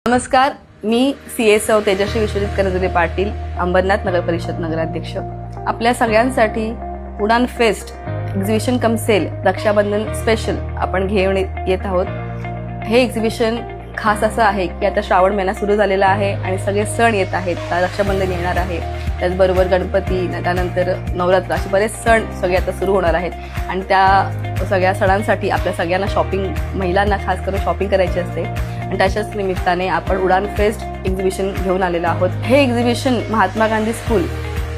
नमस्कार, मी CSO तेजश्री विश्वजित करंजले पाटील, अंबरनाथ नगर परिषद नगराध्यक्ष. आपल्या सगळ्यांसाठी उडान फेस्ट एक्झिबिशन कम सेल रक्षाबंधन स्पेशल आपण घेऊन येत आहोत. हे एक्झिबिशन खास असं आहे की आता श्रावण महिना सुरू झालेला आहे आणि सगळे सण येत आहेत. रक्षाबंधन येणार आहे, त्याचबरोबर गणपती, त्यानंतर नवरात्र, असे बरेच सण सगळे आता सुरू होणार आहेत आणि त्या सगळ्या सणांसाठी आपल्या सगळ्यांना शॉपिंग, महिलांना खास करून शॉपिंग करायची असते आणि त्याच्याच निमित्ताने आपण उडान फेस्ट एक्झिबिशन घेऊन आलेलो आहोत. हे एक्झिबिशन महात्मा गांधी स्कूल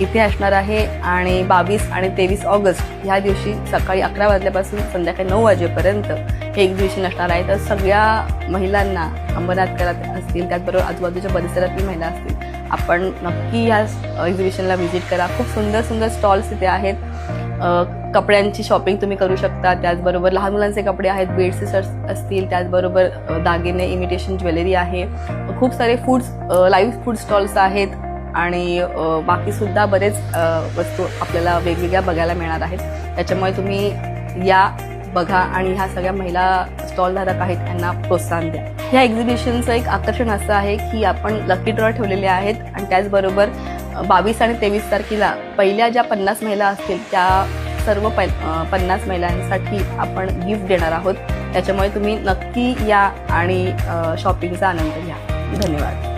इथे असणार आहे आणि 22 आणि 23 ऑगस्ट ह्या दिवशी सकाळी 11 वाजल्यापासून संध्याकाळी 9 वाजेपर्यंत हे एक्झिबिशन असणार आहे. तर सगळ्या महिलांना, अंबरनाथकरात असतील, त्याचबरोबर आजूबाजूच्या परिसरातील महिला असतील, आपण नक्की या एक्झिबिशनला व्हिजिट करा. खूप सुंदर सुंदर स्टॉल्स इथे आहेत. कपड्यांची शॉपिंग तुम्ही करू शकता, त्याचबरोबर लहान मुलांचे कपडे आहेत, बेडशीट्स असतील, त्याचबरोबर दागिने, इमिटेशन ज्वेलरी आहे. खूप सारे लाईव्ह फूड स्टॉल्स आहेत आणि बाकीसुद्धा बरेच वस्तू आपल्याला वेगवेगळ्या बघायला मिळणार आहेत. त्याच्यामुळे तुम्ही या, बघा आणि ह्या सगळ्या महिला स्टॉलधारक आहेत त्यांना प्रोत्साहन द्या. ह्या एक्झिबिशनचं एक आकर्षण असं आहे की आपण लकी ड्रॉ ठेवलेले आहेत आणि त्याचबरोबर 22 आणि 23 तारखेला पहिल्या ज्या 50 महिला असतील त्या सर्व 50 महिलांसाठी आपण गिफ्ट देणार आहोत. त्याच्यामुळे तुम्ही नक्की या आणि शॉपिंगचा आनंद घ्या. धन्यवाद.